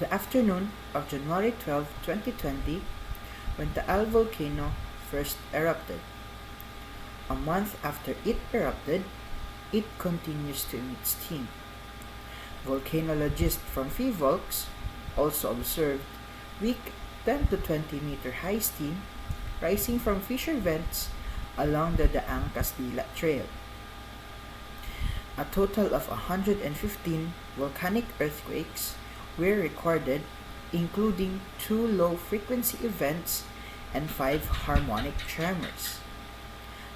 The afternoon of January 12, 2020, when the Taal volcano first erupted. A month after it erupted, it continues to emit steam. Volcanologists from PHIVOLCS also observed weak 10 to 20 meter high steam rising from fissure vents along the Daang Castilla Trail. A total of 115 volcanic earthquakes were recorded, including 2 low-frequency events and 5 harmonic tremors,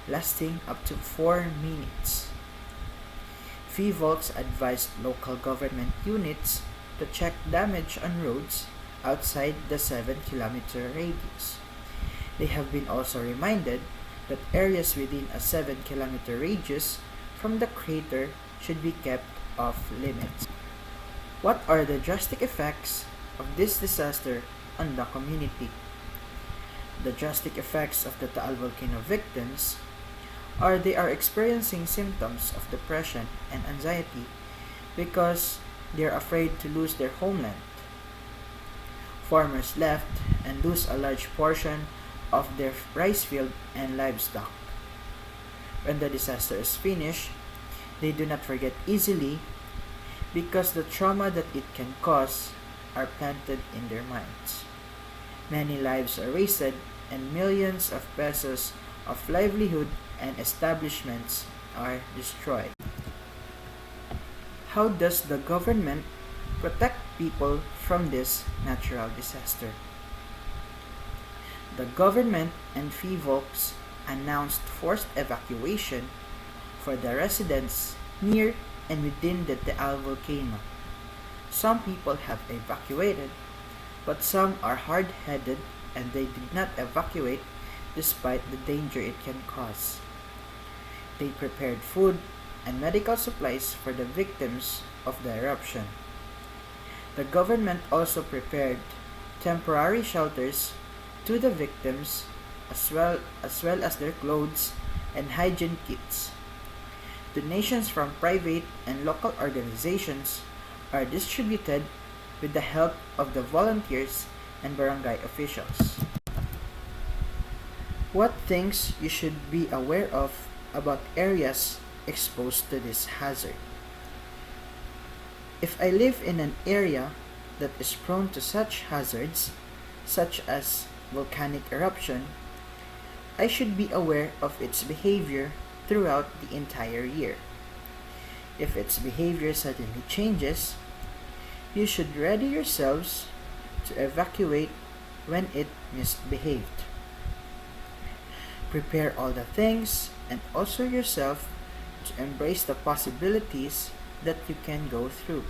lasting up to 4 minutes. PHIVOLCS advised local government units to check damage on roads outside the 7-kilometer radius. They have been also reminded that areas within a 7-kilometer radius from the crater should be kept off limits. What are the drastic effects of this disaster on the community? The drastic effects of the Taal volcano victims are they are experiencing symptoms of depression and anxiety because they are afraid to lose their homeland. Farmers left and lose a large portion of their rice field and livestock. When the disaster is finished, they do not forget easily because the trauma that it can cause are planted in their minds. Many lives are wasted and millions of pesos of livelihood and establishments are destroyed. How does the government protect people from this natural disaster? The government and PHIVOLCS announced forced evacuation for the residents near and within the Taal volcano. Some people have evacuated, but some are hard-headed and they did not evacuate despite the danger it can cause. They prepared food and medical supplies for the victims of the eruption. The government also prepared temporary shelters to the victims as well as their clothes and hygiene kits. Donations from private and local organizations are distributed with the help of the volunteers and barangay officials. What things you should be aware of about areas exposed to this hazard? If I live in an area that is prone to such hazards, such as volcanic eruption, I should be aware of its behavior throughout the entire year. If its behavior suddenly changes, you should ready yourselves to evacuate when it misbehaved. Prepare all the things and also yourself to embrace the possibilities that you can go through.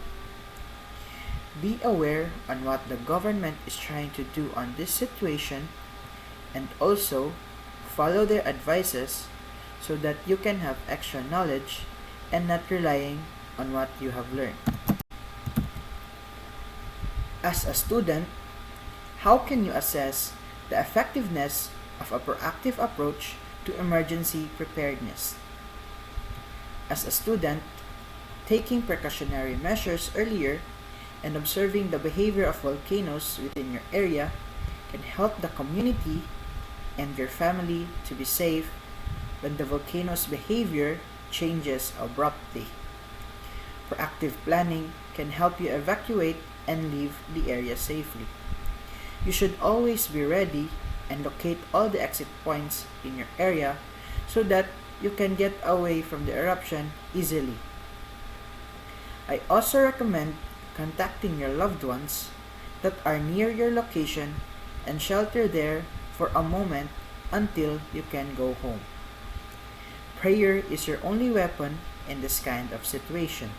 Be aware on what the government is trying to do on this situation and also follow their advices so that you can have extra knowledge and not relying on what you have learned. As a student, how can you assess the effectiveness of a proactive approach to emergency preparedness? As a student, taking precautionary measures earlier and observing the behavior of volcanoes within your area can help the community and your family to be safe when the volcano's behavior changes abruptly. Proactive planning can help you evacuate and leave the area safely. You should always be ready and locate all the exit points in your area so that you can get away from the eruption easily. I also recommend contacting your loved ones that are near your location and shelter there for a moment until you can go home. Prayer is your only weapon in this kind of situation.